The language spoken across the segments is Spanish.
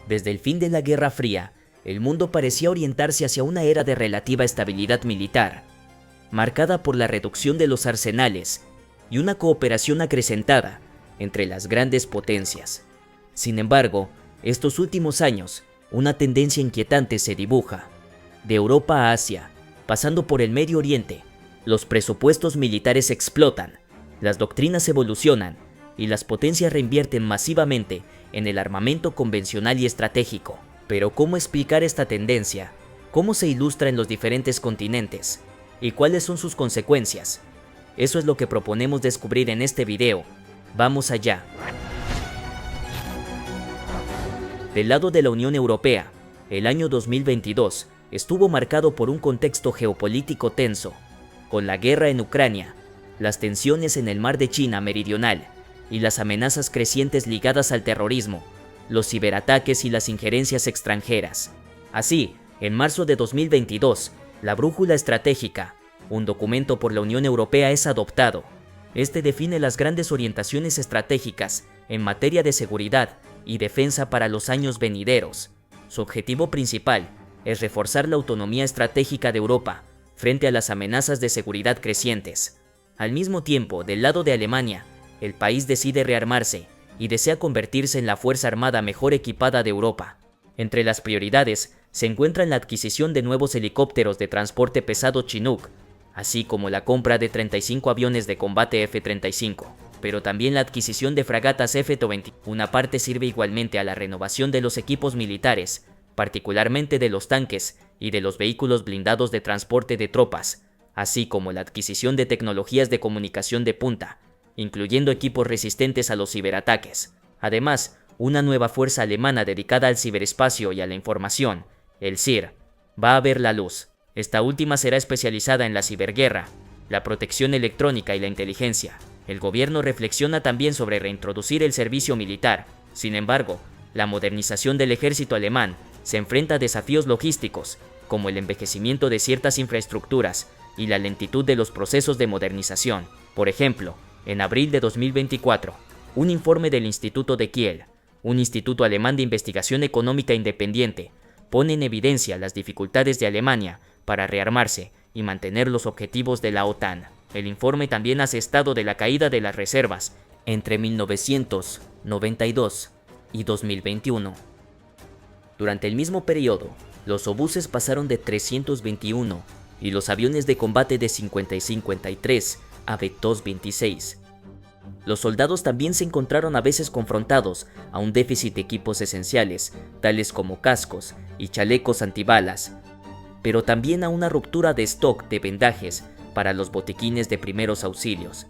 Desde el fin de la Guerra Fría, el mundo parecía orientarse hacia una era de relativa estabilidad militar, marcada por la reducción de los arsenales y una cooperación acrecentada entre las grandes potencias. Sin embargo, estos últimos años, una tendencia inquietante se dibuja. De Europa a Asia, pasando por el Medio Oriente, los presupuestos militares explotan, las doctrinas evolucionan y las potencias reinvierten masivamente en el armamento convencional y estratégico. Pero ¿cómo explicar esta tendencia? ¿Cómo se ilustra en los diferentes continentes? ¿Y cuáles son sus consecuencias? Eso es lo que proponemos descubrir en este video. ¡Vamos allá! Del lado de la Unión Europea, el año 2022 estuvo marcado por un contexto geopolítico tenso, con la guerra en Ucrania, las tensiones en el mar de China Meridional y las amenazas crecientes ligadas al terrorismo, los ciberataques y las injerencias extranjeras. Así, en marzo de 2022, la Brújula Estratégica, un documento por la Unión Europea, es adoptado. Este define las grandes orientaciones estratégicas en materia de seguridad y defensa para los años venideros. Su objetivo principal es reforzar la autonomía estratégica de Europa frente a las amenazas de seguridad crecientes. Al mismo tiempo, del lado de Alemania, el país decide rearmarse y desea convertirse en la fuerza armada mejor equipada de Europa. Entre las prioridades se encuentran la adquisición de nuevos helicópteros de transporte pesado Chinook, así como la compra de 35 aviones de combate F-35, pero también la adquisición de fragatas F-20. Una parte sirve igualmente a la renovación de los equipos militares, particularmente de los tanques y de los vehículos blindados de transporte de tropas, así como la adquisición de tecnologías de comunicación de punta, incluyendo equipos resistentes a los ciberataques. Además, una nueva fuerza alemana dedicada al ciberespacio y a la información, el CIR, va a ver la luz. Esta última será especializada en la ciberguerra, la protección electrónica y la inteligencia. El gobierno reflexiona también sobre reintroducir el servicio militar. Sin embargo, la modernización del ejército alemán se enfrenta a desafíos logísticos, como el envejecimiento de ciertas infraestructuras y la lentitud de los procesos de modernización. Por ejemplo, en abril de 2024, un informe del Instituto de Kiel, un instituto alemán de investigación económica independiente, pone en evidencia las dificultades de Alemania para rearmarse y mantener los objetivos de la OTAN. El informe también hace estado de la caída de las reservas entre 1992 y 2021. Durante el mismo periodo, los obuses pasaron de 321 y los aviones de combate de 50 y 53 a V-26. Los soldados también se encontraron a veces confrontados a un déficit de equipos esenciales, tales como cascos y chalecos antibalas, pero también a una ruptura de stock de vendajes para los botiquines de primeros auxilios.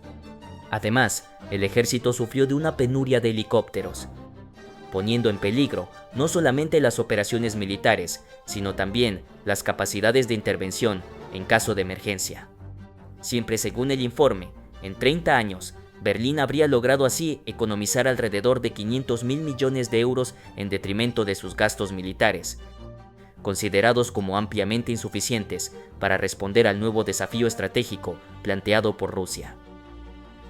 Además, el ejército sufrió de una penuria de helicópteros, poniendo en peligro no solamente las operaciones militares, sino también las capacidades de intervención en caso de emergencia. Siempre según el informe, en 30 años, Berlín habría logrado así economizar alrededor de 500.000 millones de euros en detrimento de sus gastos militares, considerados como ampliamente insuficientes para responder al nuevo desafío estratégico planteado por Rusia.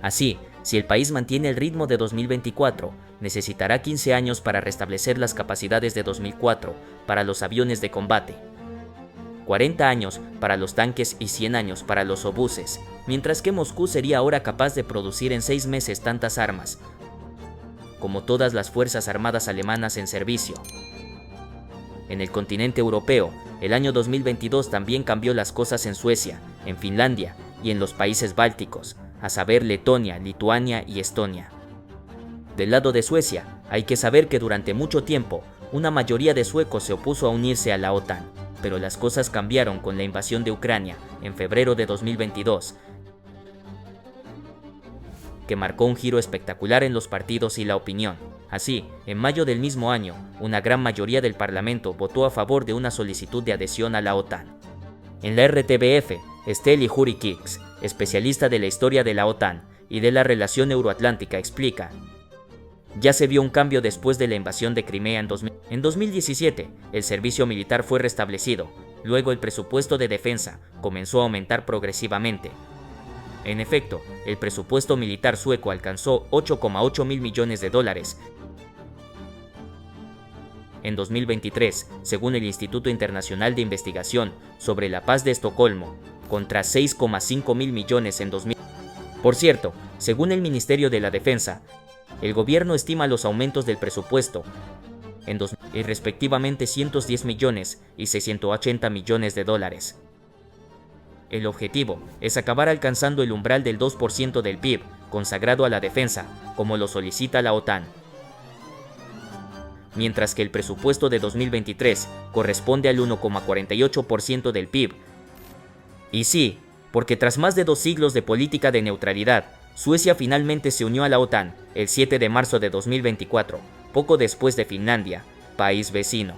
Así, si el país mantiene el ritmo de 2024, necesitará 15 años para restablecer las capacidades de 2004 para los aviones de combate, 40 años para los tanques y 100 años para los obuses, mientras que Moscú sería ahora capaz de producir en 6 meses tantas armas como todas las fuerzas armadas alemanas en servicio. En el continente europeo, el año 2022 también cambió las cosas en Suecia, en Finlandia y en los países bálticos, a saber Letonia, Lituania y Estonia. Del lado de Suecia, hay que saber que durante mucho tiempo, una mayoría de suecos se opuso a unirse a la OTAN, pero las cosas cambiaron con la invasión de Ucrania en febrero de 2022, que marcó un giro espectacular en los partidos y la opinión. Así, en mayo del mismo año, una gran mayoría del Parlamento votó a favor de una solicitud de adhesión a la OTAN. En la RTBF, Steli Juri-Kirks, especialista de la historia de la OTAN y de la relación euroatlántica, explica: ya se vio un cambio después de la invasión de Crimea en 2017, el servicio militar fue restablecido, luego el presupuesto de defensa comenzó a aumentar progresivamente. En efecto, el presupuesto militar sueco alcanzó 8,8 mil millones de dólares en 2023, según el Instituto Internacional de Investigación sobre la Paz de Estocolmo, contra 6,5 mil millones en 2000. Por cierto, según el Ministerio de la Defensa, el gobierno estima los aumentos del presupuesto en respectivamente 110 millones y 680 millones de dólares. El objetivo es acabar alcanzando el umbral del 2% del PIB consagrado a la defensa, como lo solicita la OTAN. Mientras que el presupuesto de 2023 corresponde al 1,48% del PIB. Y sí, porque tras más de 2 siglos de política de neutralidad, Suecia finalmente se unió a la OTAN el 7 de marzo de 2024, poco después de Finlandia, país vecino.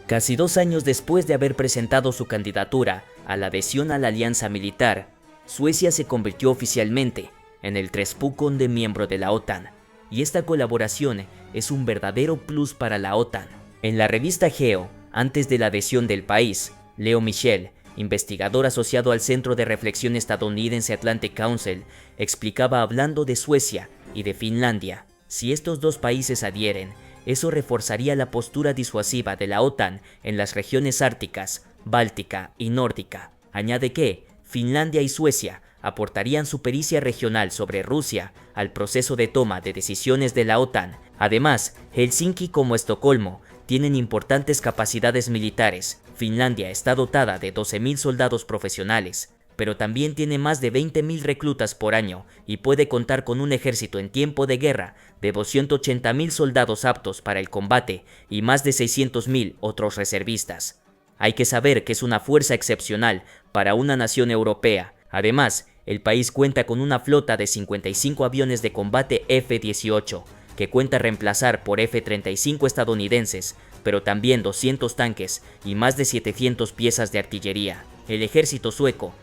Casi 2 años después de haber presentado su candidatura a la adhesión a la alianza militar, Suecia se convirtió oficialmente en el de miembro de la OTAN, y esta colaboración es un verdadero plus para la OTAN. En la revista Geo, antes de la adhesión del país, Leo Michel, investigador asociado al Centro de Reflexión estadounidense Atlantic Council, explicaba hablando de Suecia y de Finlandia: si estos 2 países adhieren, eso reforzaría la postura disuasiva de la OTAN en las regiones árticas, báltica y nórdica. Añade que Finlandia y Suecia aportarían su pericia regional sobre Rusia al proceso de toma de decisiones de la OTAN. Además, Helsinki como Estocolmo tienen importantes capacidades militares. Finlandia está dotada de 12.000 soldados profesionales, pero también tiene más de 20.000 reclutas por año y puede contar con un ejército en tiempo de guerra de 280.000 soldados aptos para el combate y más de 600.000 otros reservistas. Hay que saber que es una fuerza excepcional para una nación europea. Además, el país cuenta con una flota de 55 aviones de combate F-18, que cuenta reemplazar por F-35 estadounidenses, pero también 200 tanques y más de 700 piezas de artillería. El ejército sueco,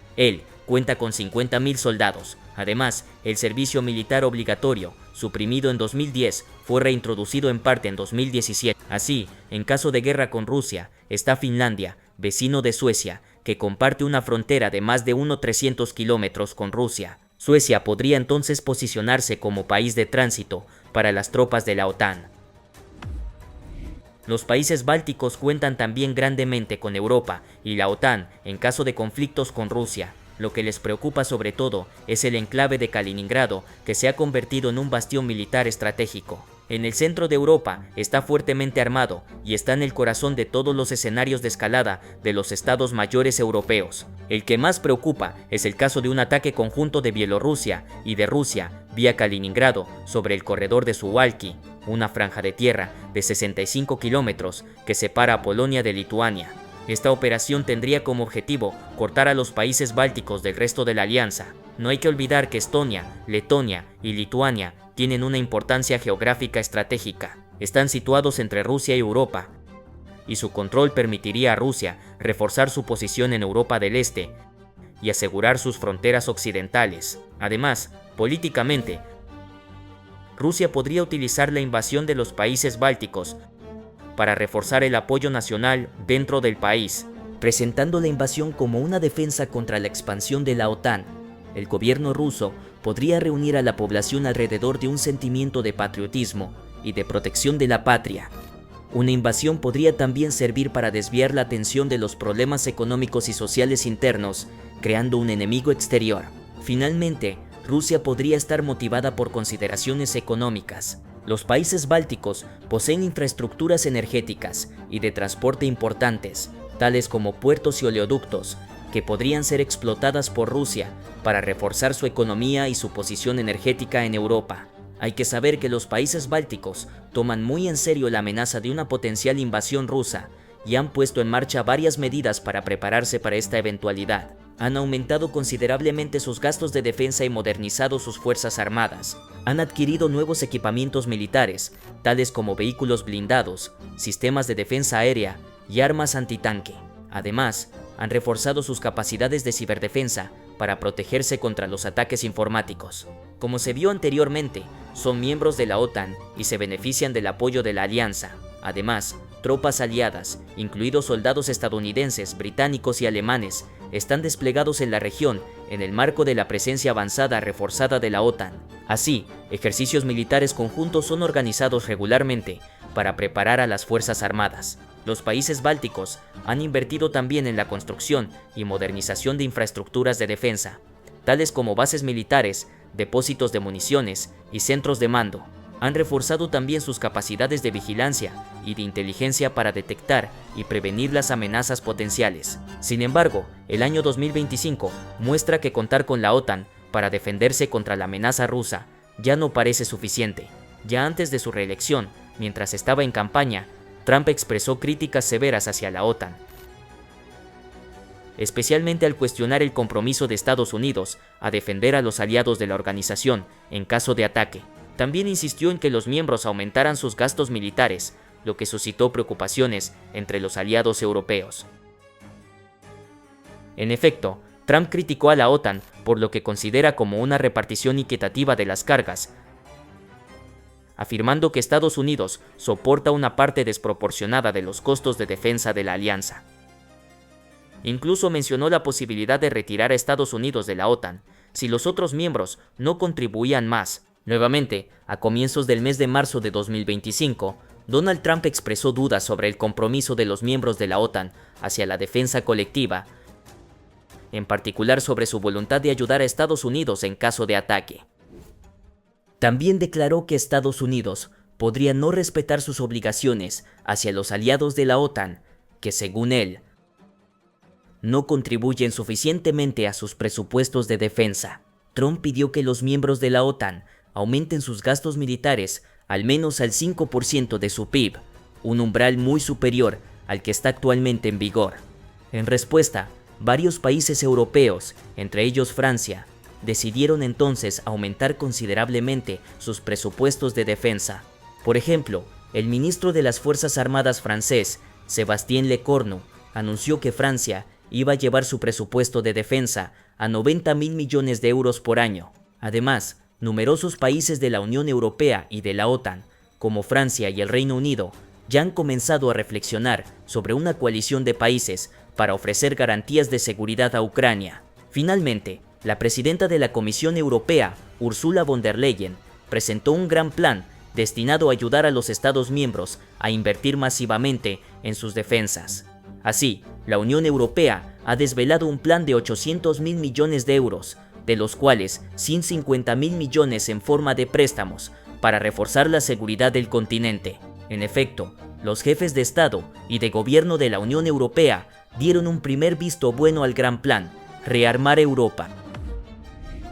cuenta con 50.000 soldados. Además, el servicio militar obligatorio, suprimido en 2010, fue reintroducido en parte en 2017. Así, en caso de guerra con Rusia, está Finlandia, vecino de Suecia, que comparte una frontera de más de 300 kilómetros con Rusia. Suecia podría entonces posicionarse como país de tránsito para las tropas de la OTAN. Los países bálticos cuentan también grandemente con Europa y la OTAN en caso de conflictos con Rusia. Lo que les preocupa sobre todo es el enclave de Kaliningrado, que se ha convertido en un bastión militar estratégico. En el centro de Europa está fuertemente armado y está en el corazón de todos los escenarios de escalada de los estados mayores europeos. El que más preocupa es el caso de un ataque conjunto de Bielorrusia y de Rusia vía Kaliningrado sobre el corredor de Suwałki, una franja de tierra de 65 kilómetros que separa a Polonia de Lituania. Esta operación tendría como objetivo cortar a los países bálticos del resto de la alianza. No hay que olvidar que Estonia, Letonia y Lituania tienen una importancia geográfica estratégica. Están situados entre Rusia y Europa, y su control permitiría a Rusia reforzar su posición en Europa del Este y asegurar sus fronteras occidentales. Además, políticamente, Rusia podría utilizar la invasión de los países bálticos para reforzar el apoyo nacional dentro del país, presentando la invasión como una defensa contra la expansión de la OTAN. El gobierno ruso podría reunir a la población alrededor de un sentimiento de patriotismo y de protección de la patria. Una invasión podría también servir para desviar la atención de los problemas económicos y sociales internos, creando un enemigo exterior. Finalmente, Rusia podría estar motivada por consideraciones económicas. Los países bálticos poseen infraestructuras energéticas y de transporte importantes, tales como puertos y oleoductos, que podrían ser explotadas por Rusia para reforzar su economía y su posición energética en Europa. Hay que saber que los países bálticos toman muy en serio la amenaza de una potencial invasión rusa y han puesto en marcha varias medidas para prepararse para esta eventualidad. Han aumentado considerablemente sus gastos de defensa y modernizado sus fuerzas armadas. Han adquirido nuevos equipamientos militares, tales como vehículos blindados, sistemas de defensa aérea y armas antitanque. Además, han reforzado sus capacidades de ciberdefensa para protegerse contra los ataques informáticos. Como se vio anteriormente, son miembros de la OTAN y se benefician del apoyo de la alianza. Además, tropas aliadas, incluidos soldados estadounidenses, británicos y alemanes, están desplegados en la región en el marco de la presencia avanzada reforzada de la OTAN. Así, ejercicios militares conjuntos son organizados regularmente para preparar a las Fuerzas Armadas. Los países bálticos han invertido también en la construcción y modernización de infraestructuras de defensa, tales como bases militares, depósitos de municiones y centros de mando. Han reforzado también sus capacidades de vigilancia y de inteligencia para detectar y prevenir las amenazas potenciales. Sin embargo, el año 2025 muestra que contar con la OTAN para defenderse contra la amenaza rusa ya no parece suficiente. Ya antes de su reelección, mientras estaba en campaña, Trump expresó críticas severas hacia la OTAN, especialmente al cuestionar el compromiso de Estados Unidos a defender a los aliados de la organización en caso de ataque. También insistió en que los miembros aumentaran sus gastos militares, lo que suscitó preocupaciones entre los aliados europeos. En efecto, Trump criticó a la OTAN por lo que considera como una repartición equitativa de las cargas, afirmando que Estados Unidos soporta una parte desproporcionada de los costos de defensa de la alianza. Incluso mencionó la posibilidad de retirar a Estados Unidos de la OTAN si los otros miembros no contribuían más. Nuevamente, a comienzos del mes de marzo de 2025, Donald Trump expresó dudas sobre el compromiso de los miembros de la OTAN hacia la defensa colectiva, en particular sobre su voluntad de ayudar a Estados Unidos en caso de ataque. También declaró que Estados Unidos podría no respetar sus obligaciones hacia los aliados de la OTAN, que según él, no contribuyen suficientemente a sus presupuestos de defensa. Trump pidió que los miembros de la OTAN aumenten sus gastos militares al menos al 5% de su PIB, un umbral muy superior al que está actualmente en vigor. En respuesta, varios países europeos, entre ellos Francia, decidieron entonces aumentar considerablemente sus presupuestos de defensa. Por ejemplo, el ministro de las Fuerzas Armadas francés, Sébastien Lecornu, anunció que Francia iba a llevar su presupuesto de defensa a 90.000 millones de euros por año. Además, numerosos países de la Unión Europea y de la OTAN, como Francia y el Reino Unido, ya han comenzado a reflexionar sobre una coalición de países para ofrecer garantías de seguridad a Ucrania. Finalmente, la presidenta de la Comisión Europea, Ursula von der Leyen, presentó un gran plan destinado a ayudar a los Estados miembros a invertir masivamente en sus defensas. Así, la Unión Europea ha desvelado un plan de 800.000 millones de euros, de los cuales 150.000 millones en forma de préstamos, para reforzar la seguridad del continente. En efecto, los jefes de Estado y de Gobierno de la Unión Europea dieron un primer visto bueno al gran plan, rearmar Europa.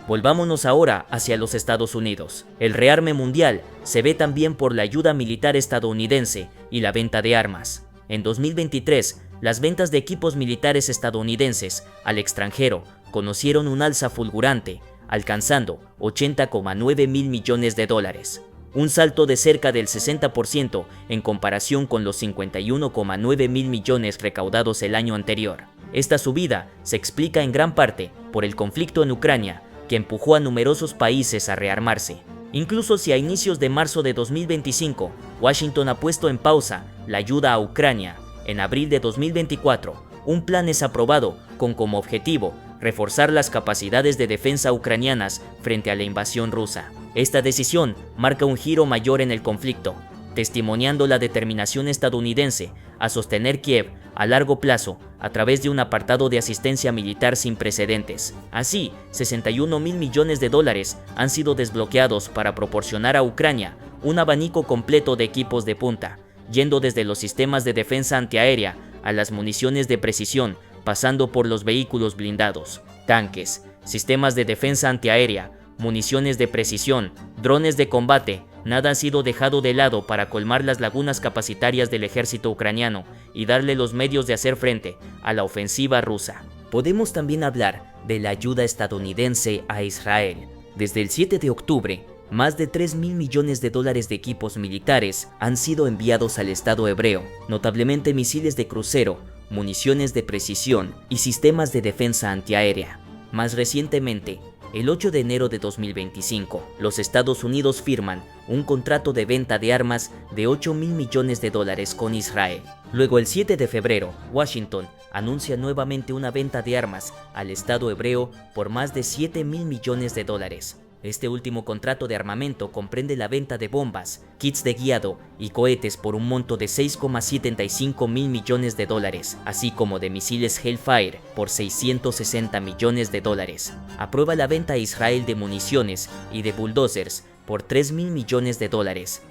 Volvámonos ahora hacia los Estados Unidos. El rearme mundial se ve también por la ayuda militar estadounidense y la venta de armas. En 2023, las ventas de equipos militares estadounidenses al extranjero conocieron un alza fulgurante, alcanzando 80,9 mil millones de dólares. Un salto de cerca del 60% en comparación con los 51,9 mil millones recaudados el año anterior. Esta subida se explica en gran parte por el conflicto en Ucrania, que empujó a numerosos países a rearmarse. Incluso si a inicios de marzo de 2025, Washington ha puesto en pausa la ayuda a Ucrania, en abril de 2024, un plan es aprobado con como objetivo reforzar las capacidades de defensa ucranianas frente a la invasión rusa. Esta decisión marca un giro mayor en el conflicto, testimoniando la determinación estadounidense a sostener Kiev a largo plazo a través de un apartado de asistencia militar sin precedentes. Así, 61.000 millones de dólares han sido desbloqueados para proporcionar a Ucrania un abanico completo de equipos de punta, yendo desde los sistemas de defensa antiaérea a las municiones de precisión, pasando por los vehículos blindados, tanques, sistemas de defensa antiaérea, municiones de precisión, drones de combate. Nada ha sido dejado de lado para colmar las lagunas capacitarias del ejército ucraniano y darle los medios de hacer frente a la ofensiva rusa. Podemos también hablar de la ayuda estadounidense a Israel. Desde el 7 de octubre, más de 3.000 millones de dólares de equipos militares han sido enviados al Estado hebreo, notablemente misiles de crucero, municiones de precisión y sistemas de defensa antiaérea. Más recientemente, el 8 de enero de 2025, los Estados Unidos firman un contrato de venta de armas de 8.000 millones de dólares con Israel. Luego, el 7 de febrero, Washington anuncia nuevamente una venta de armas al Estado hebreo por más de 7.000 millones de dólares. Este último contrato de armamento comprende la venta de bombas, kits de guiado y cohetes por un monto de 6,75 mil millones de dólares, así como de misiles Hellfire por 660 millones de dólares. Aprueba la venta a Israel de municiones y de bulldozers por 3 mil millones de dólares.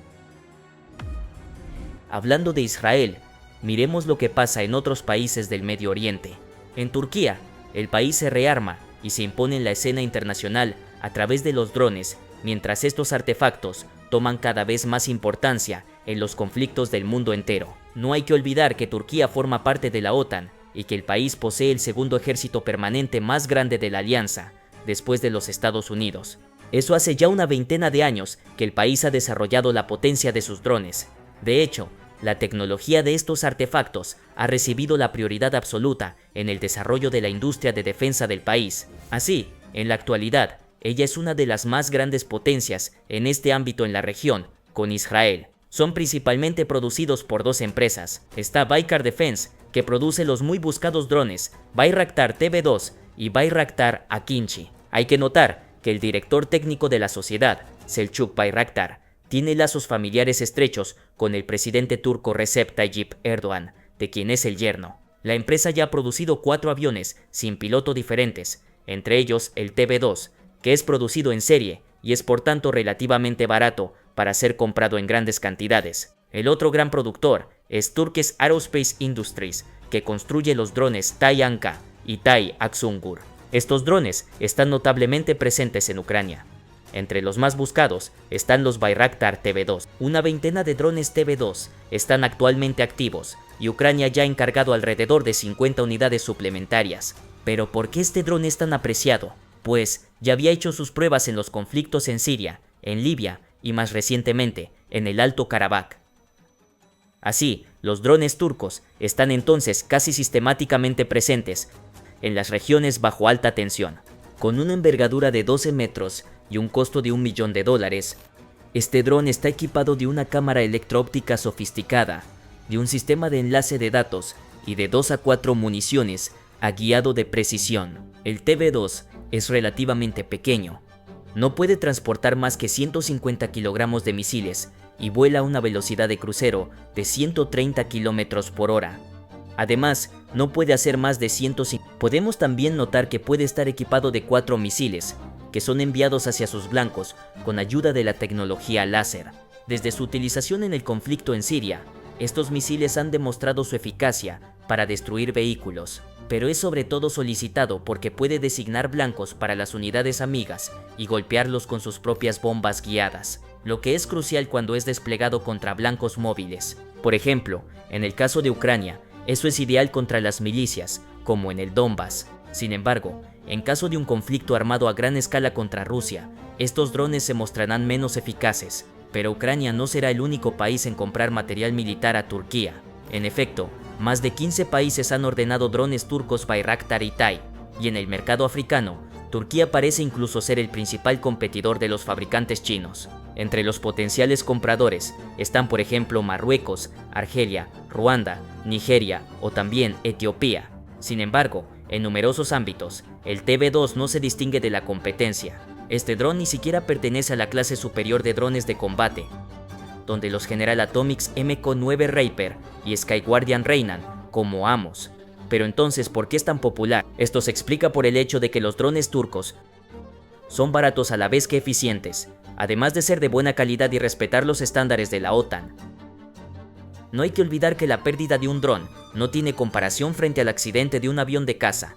Hablando de Israel, miremos lo que pasa en otros países del Medio Oriente. En Turquía, el país se rearma y se impone en la escena internacional a través de los drones, mientras estos artefactos toman cada vez más importancia en los conflictos del mundo entero. No hay que olvidar que Turquía forma parte de la OTAN y que el país posee el segundo ejército permanente más grande de la alianza, después de los Estados Unidos. Eso hace ya una veintena de años que el país ha desarrollado la potencia de sus drones. De hecho, la tecnología de estos artefactos ha recibido la prioridad absoluta en el desarrollo de la industria de defensa del país. Así, en la actualidad, ella es una de las más grandes potencias en este ámbito en la región, con Israel. Son principalmente producidos por dos empresas. Está Baykar Defense, que produce los muy buscados drones Bayraktar TB2 y Bayraktar Akinci. Hay que notar que el director técnico de la sociedad, Selçuk Bayraktar, tiene lazos familiares estrechos con el presidente turco Recep Tayyip Erdoğan, de quien es el yerno. La empresa ya ha producido 4 aviones sin piloto diferentes, entre ellos el TB2, que es producido en serie y es por tanto relativamente barato para ser comprado en grandes cantidades. El otro gran productor es Turkish Aerospace Industries, que construye los drones TAI Anka y TAI Aksungur. Estos drones están notablemente presentes en Ucrania. Entre los más buscados están los Bayraktar TB2. Una veintena de drones TB2 están actualmente activos y Ucrania ya ha encargado alrededor de 50 unidades suplementarias. Pero ¿por qué este dron es tan apreciado? Pues ya había hecho sus pruebas en los conflictos en Siria, en Libia y más recientemente en el Alto Karabaj. Así, los drones turcos están entonces casi sistemáticamente presentes en las regiones bajo alta tensión. Con una envergadura de 12 metros y un costo de $1 millón, este dron está equipado de una cámara electro-óptica sofisticada, de un sistema de enlace de datos y de 2 a 4 municiones a guiado de precisión. El TB2 es relativamente pequeño. No puede transportar más que 150 kilogramos de misiles y vuela a una velocidad de crucero de 130 kilómetros por hora. Además, no puede hacer más de 150. Podemos también notar que puede estar equipado de 4 misiles, que son enviados hacia sus blancos con ayuda de la tecnología láser. Desde su utilización en el conflicto en Siria, estos misiles han demostrado su eficacia para destruir vehículos, pero es sobre todo solicitado porque puede designar blancos para las unidades amigas y golpearlos con sus propias bombas guiadas, lo que es crucial cuando es desplegado contra blancos móviles. Por ejemplo, en el caso de Ucrania, eso es ideal contra las milicias, como en el Donbass. Sin embargo, en caso de un conflicto armado a gran escala contra Rusia, estos drones se mostrarán menos eficaces, pero Ucrania no será el único país en comprar material militar a Turquía. En efecto, más de 15 países han ordenado drones turcos Bayraktar y TAI, y en el mercado africano, Turquía parece incluso ser el principal competidor de los fabricantes chinos. Entre los potenciales compradores están por ejemplo Marruecos, Argelia, Ruanda, Nigeria o también Etiopía. Sin embargo, en numerosos ámbitos, el TB2 no se distingue de la competencia. Este dron ni siquiera pertenece a la clase superior de drones de combate, donde los General Atomics MK9 Reaper y Skyguardian reinan como amos. Pero entonces, ¿por qué es tan popular? Esto se explica por el hecho de que los drones turcos son baratos a la vez que eficientes, además de ser de buena calidad y respetar los estándares de la OTAN. No hay que olvidar que la pérdida de un dron no tiene comparación frente al accidente de un avión de caza.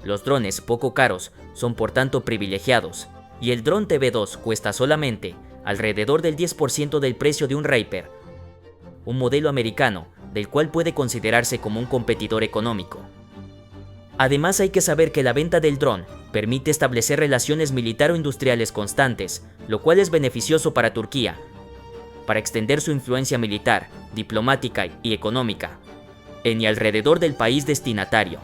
Los drones poco caros son por tanto privilegiados, y el dron TB2 cuesta solamente alrededor del 10% del precio de un Reaper, un modelo americano del cual puede considerarse como un competidor económico. Además, hay que saber que la venta del dron permite establecer relaciones militar-industriales constantes, lo cual es beneficioso para Turquía, para extender su influencia militar, diplomática y económica en y alrededor del país destinatario.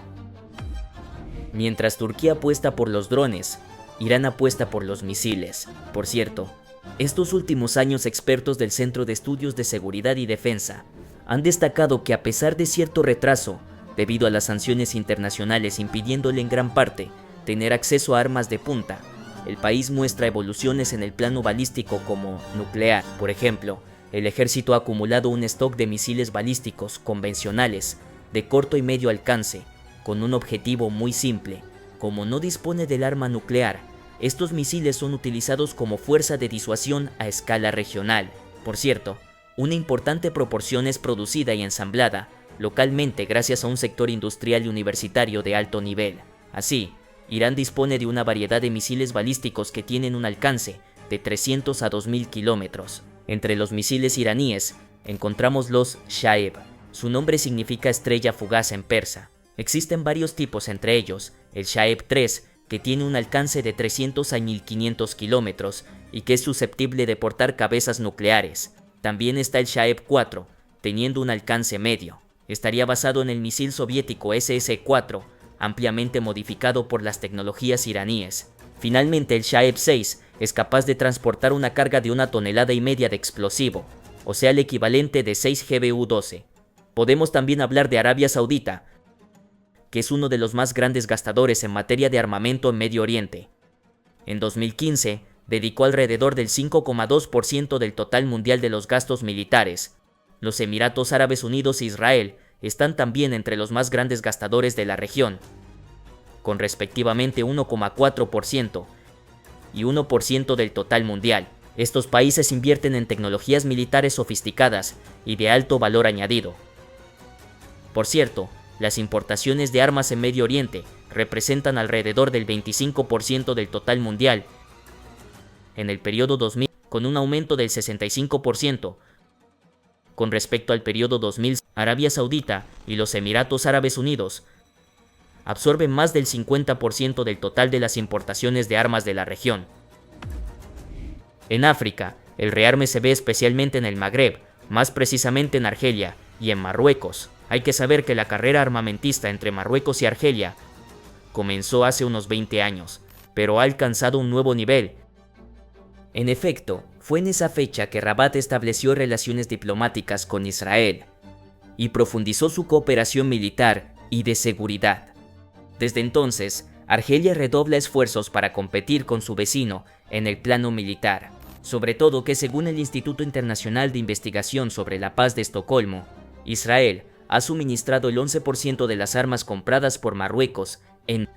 Mientras Turquía apuesta por los drones, Irán apuesta por los misiles. Por cierto, estos últimos años expertos del Centro de Estudios de Seguridad y Defensa han destacado que a pesar de cierto retraso, debido a las sanciones internacionales impidiéndole en gran parte tener acceso a armas de punta, el país muestra evoluciones en el plano balístico como nuclear. Por ejemplo, el ejército ha acumulado un stock de misiles balísticos convencionales de corto y medio alcance, con un objetivo muy simple. Como no dispone del arma nuclear, estos misiles son utilizados como fuerza de disuasión a escala regional. Por cierto, una importante proporción es producida y ensamblada localmente gracias a un sector industrial y universitario de alto nivel. Así, Irán dispone de una variedad de misiles balísticos que tienen un alcance de 300 a 2000 kilómetros. Entre los misiles iraníes encontramos los Shahed. Su nombre significa estrella fugaz en persa. Existen varios tipos, entre ellos el Shahed-3, que tiene un alcance de 300 a 1500 kilómetros y que es susceptible de portar cabezas nucleares. También está el Shahed-4, teniendo un alcance medio. Estaría basado en el misil soviético SS-4, ampliamente modificado por las tecnologías iraníes. Finalmente, el Shahed-6 es capaz de transportar una carga de 1,5 toneladas de explosivo, o sea el equivalente de 6 GBU-12. Podemos también hablar de Arabia Saudita, que es uno de los más grandes gastadores en materia de armamento en Medio Oriente. En 2015, dedicó alrededor del 5,2% del total mundial de los gastos militares. Los Emiratos Árabes Unidos e Israel están también entre los más grandes gastadores de la región, con respectivamente 1,4% y 1% del total mundial. Estos países invierten en tecnologías militares sofisticadas y de alto valor añadido. Por cierto, las importaciones de armas en Medio Oriente representan alrededor del 25% del total mundial en el periodo 2000, con un aumento del 65%. Con respecto al periodo 2000, Arabia Saudita y los Emiratos Árabes Unidos absorben más del 50% del total de las importaciones de armas de la región. En África, el rearme se ve especialmente en el Magreb, más precisamente en Argelia y en Marruecos. Hay que saber que la carrera armamentista entre Marruecos y Argelia comenzó hace unos 20 años, pero ha alcanzado un nuevo nivel. En efecto, fue en esa fecha que Rabat estableció relaciones diplomáticas con Israel y profundizó su cooperación militar y de seguridad. Desde entonces, Argelia redobla esfuerzos para competir con su vecino en el plano militar, sobre todo que según el Instituto Internacional de Investigación sobre la Paz de Estocolmo, Israel ha suministrado el 11% de las armas compradas por Marruecos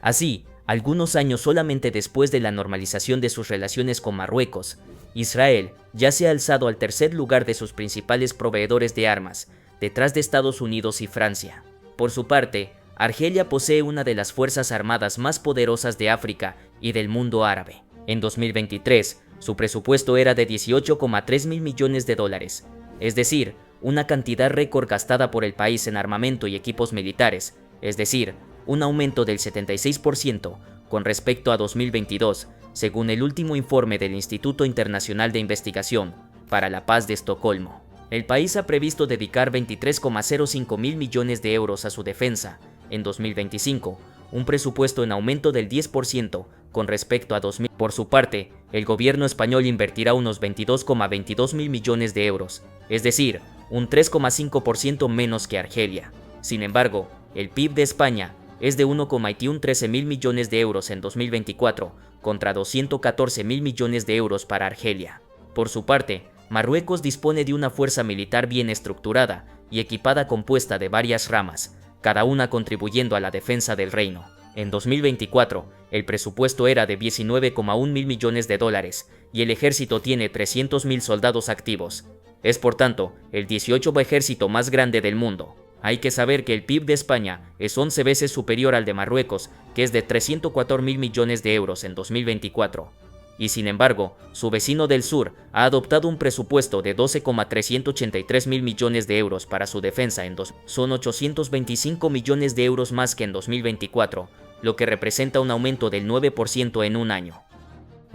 Así, algunos años solamente después de la normalización de sus relaciones con Marruecos, Israel ya se ha alzado al tercer lugar de sus principales proveedores de armas, detrás de Estados Unidos y Francia. Por su parte, Argelia posee una de las fuerzas armadas más poderosas de África y del mundo árabe. En 2023, su presupuesto era de 18,3 mil millones de dólares, es decir, una cantidad récord gastada por el país en armamento y equipos militares, es decir, un aumento del 76% con respecto a 2022, según el último informe del Instituto Internacional de Investigación para la Paz de Estocolmo. El país ha previsto dedicar 23,05 mil millones de euros a su defensa en 2025, un presupuesto en aumento del 10% con respecto a 2000. Por su parte, el gobierno español invertirá unos 22,22 mil millones de euros, es decir, un 3,5% menos que Argelia. Sin embargo, el PIB de España es de 1,13 mil millones de euros en 2024, contra 214 mil millones de euros para Argelia. Por su parte, Marruecos dispone de una fuerza militar bien estructurada y equipada compuesta de varias ramas, cada una contribuyendo a la defensa del reino. En 2024, el presupuesto era de 19,1 mil millones de dólares y el ejército tiene 300.000 soldados activos. Es por tanto, el 18º ejército más grande del mundo. Hay que saber que el PIB de España es 11 veces superior al de Marruecos, que es de 304 mil millones de euros en 2024. Y sin embargo, su vecino del sur ha adoptado un presupuesto de 12,383 mil millones de euros para su defensa Son 825 millones de euros más que en 2024, lo que representa un aumento del 9% en un año.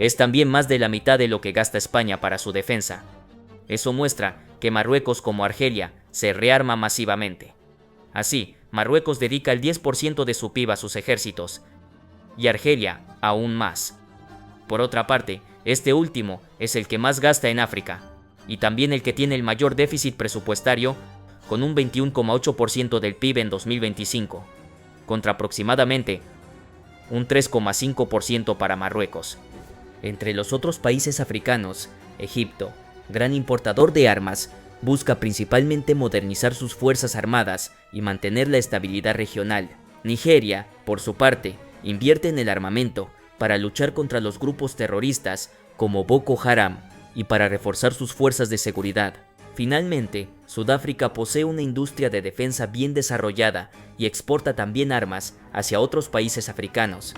Es también más de la mitad de lo que gasta España para su defensa. Eso muestra que Marruecos, como Argelia, se rearma masivamente. Así, Marruecos dedica el 10% de su PIB a sus ejércitos, y Argelia aún más. Por otra parte, este último es el que más gasta en África, y también el que tiene el mayor déficit presupuestario, con un 21,8% del PIB en 2025, contra aproximadamente un 3,5% para Marruecos. Entre los otros países africanos, Egipto, gran importador de armas, busca principalmente modernizar sus fuerzas armadas y mantener la estabilidad regional. Nigeria, por su parte, invierte en el armamento para luchar contra los grupos terroristas como Boko Haram y para reforzar sus fuerzas de seguridad. Finalmente, Sudáfrica posee una industria de defensa bien desarrollada y exporta también armas hacia otros países africanos.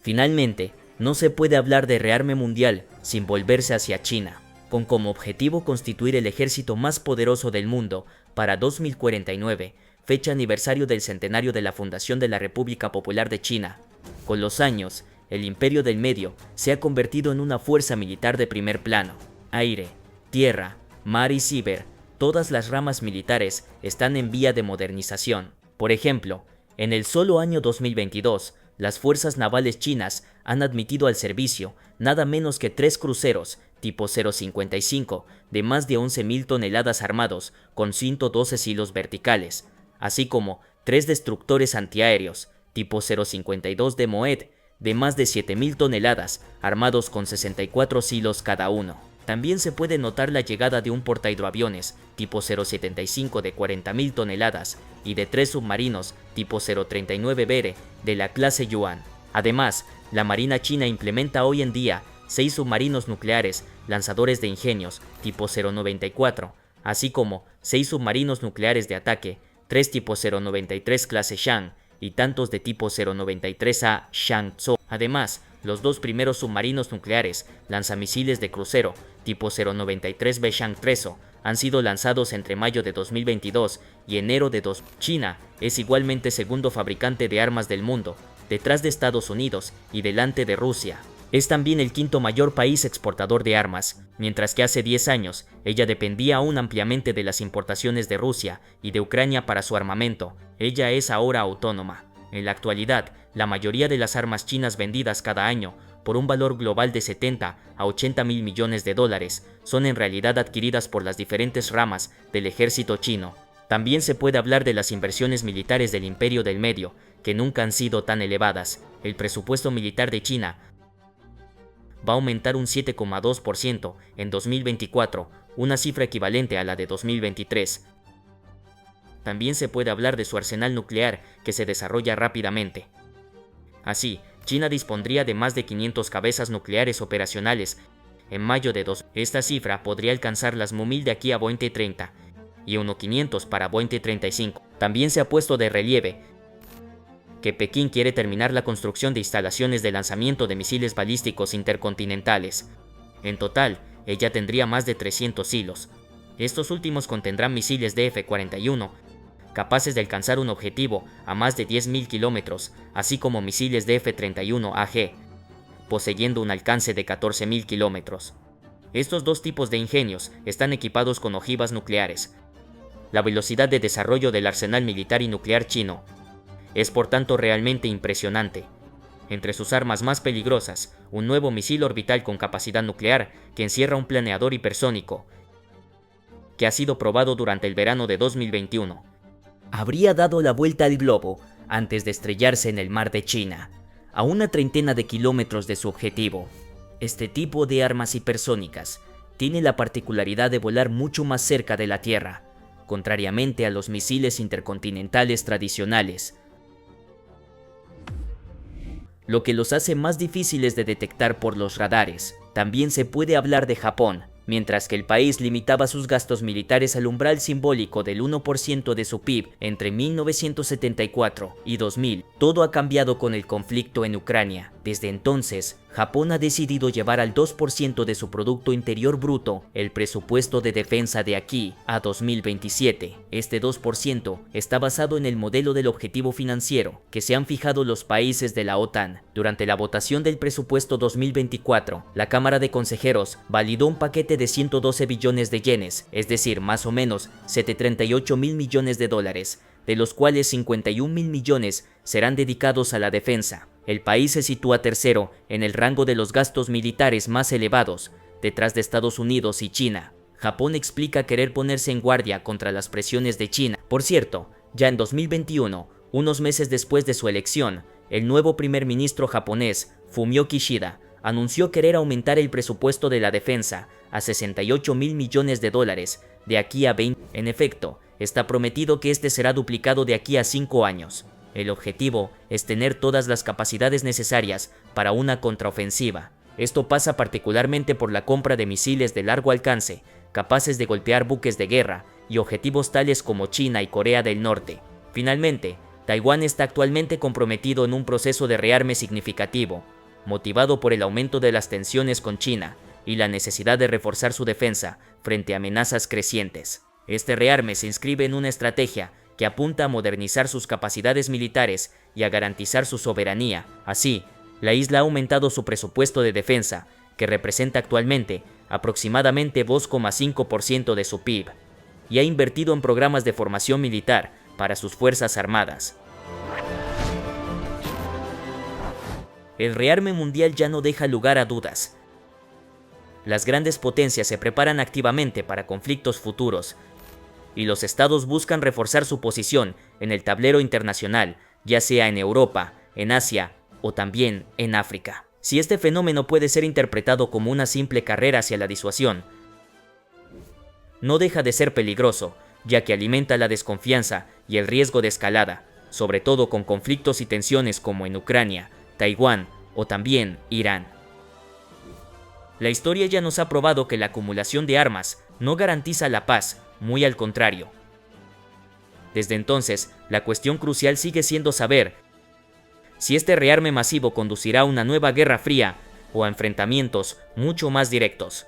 Finalmente, no se puede hablar de rearme mundial sin volverse hacia China, con como objetivo constituir el ejército más poderoso del mundo para 2049, fecha aniversario del centenario de la fundación de la República Popular de China. Con los años, el Imperio del Medio se ha convertido en una fuerza militar de primer plano. Aire, tierra, mar y ciber, todas las ramas militares están en vía de modernización. Por ejemplo, en el solo año 2022, las fuerzas navales chinas han admitido al servicio nada menos que 3 cruceros tipo 055 de más de 11.000 toneladas armados con 112 silos verticales, así como 3 destructores antiaéreos tipo 052 de Moed de más de 7.000 toneladas armados con 64 silos cada uno. También se puede notar la llegada de un portahidroaviones tipo 075 de 40.000 toneladas y de 3 submarinos tipo 039 Bere de la clase Yuan. Además, la Marina china implementa hoy en día 6 submarinos nucleares lanzadores de ingenios tipo 094, así como 6 submarinos nucleares de ataque, 3 tipo 093 clase Shang y tantos de tipo 093A Shangzhou. Además, los 2 primeros submarinos nucleares lanzamisiles de crucero tipo 093B Shangtreso han sido lanzados entre mayo de 2022 y enero de 2022. China es igualmente segundo fabricante de armas del mundo, detrás de Estados Unidos y delante de Rusia. Es también el quinto mayor país exportador de armas, mientras que hace 10 años ella dependía aún ampliamente de las importaciones de Rusia y de Ucrania para su armamento. Ella es ahora autónoma. En la actualidad, la mayoría de las armas chinas vendidas cada año, por un valor global de 70 a 80 mil millones de dólares, son en realidad adquiridas por las diferentes ramas del ejército chino. También se puede hablar de las inversiones militares del Imperio del Medio, que nunca han sido tan elevadas. El presupuesto militar de China va a aumentar un 7,2% en 2024, una cifra equivalente a la de 2023. También se puede hablar de su arsenal nuclear, que se desarrolla rápidamente. Así, China dispondría de más de 500 cabezas nucleares operacionales en mayo de 2022. Esta cifra podría alcanzar las 1000 de aquí a 2030 y 500 para 2035. También se ha puesto de relieve que Pekín quiere terminar la construcción de instalaciones de lanzamiento de misiles balísticos intercontinentales. En total, ella tendría más de 300 silos. Estos últimos contendrán misiles de F-41, capaces de alcanzar un objetivo a más de 10.000 kilómetros, así como misiles de F-31AG, poseyendo un alcance de 14.000 kilómetros. Estos dos tipos de ingenios están equipados con ojivas nucleares. La velocidad de desarrollo del arsenal militar y nuclear chino es por tanto realmente impresionante. Entre sus armas más peligrosas, un nuevo misil orbital con capacidad nuclear que encierra un planeador hipersónico, que ha sido probado durante el verano de 2021. Habría dado la vuelta al globo antes de estrellarse en el mar de China, a una treintena de kilómetros de su objetivo. Este tipo de armas hipersónicas tiene la particularidad de volar mucho más cerca de la Tierra, contrariamente a los misiles intercontinentales tradicionales, lo que los hace más difíciles de detectar por los radares. También se puede hablar de Japón. Mientras que el país limitaba sus gastos militares al umbral simbólico del 1% de su PIB entre 1974 y 2000, todo ha cambiado con el conflicto en Ucrania. Desde entonces, Japón ha decidido llevar al 2% de su Producto Interior Bruto el presupuesto de defensa de aquí a 2027. Este 2% está basado en el modelo del objetivo financiero que se han fijado los países de la OTAN. Durante la votación del presupuesto 2024, la Cámara de Consejeros validó un paquete de 112 billones de yenes, es decir, más o menos 738 mil millones de dólares, de los cuales 51 mil millones serán dedicados a la defensa. El país se sitúa tercero en el rango de los gastos militares más elevados, detrás de Estados Unidos y China. Japón explica querer ponerse en guardia contra las presiones de China. Por cierto, ya en 2021, unos meses después de su elección, el nuevo primer ministro japonés, Fumio Kishida, anunció querer aumentar el presupuesto de la defensa a $68.000 millones de aquí a 20. En efecto, está prometido que este será duplicado de aquí a 5 años. El objetivo es tener todas las capacidades necesarias para una contraofensiva. Esto pasa particularmente por la compra de misiles de largo alcance, capaces de golpear buques de guerra y objetivos tales como China y Corea del Norte. Finalmente, Taiwán está actualmente comprometido en un proceso de rearme significativo, motivado por el aumento de las tensiones con China y la necesidad de reforzar su defensa frente a amenazas crecientes. Este rearme se inscribe en una estrategia que apunta a modernizar sus capacidades militares y a garantizar su soberanía. Así, la isla ha aumentado su presupuesto de defensa, que representa actualmente aproximadamente 2,5% de su PIB, y ha invertido en programas de formación militar para sus fuerzas armadas. El rearme mundial ya no deja lugar a dudas. Las grandes potencias se preparan activamente para conflictos futuros, y los estados buscan reforzar su posición en el tablero internacional, ya sea en Europa, en Asia o también en África. Si este fenómeno puede ser interpretado como una simple carrera hacia la disuasión, no deja de ser peligroso, ya que alimenta la desconfianza y el riesgo de escalada, sobre todo con conflictos y tensiones como en Ucrania, Taiwán o también Irán. La historia ya nos ha probado que la acumulación de armas no garantiza la paz, muy al contrario. Desde entonces, la cuestión crucial sigue siendo saber si este rearme masivo conducirá a una nueva guerra fría o a enfrentamientos mucho más directos.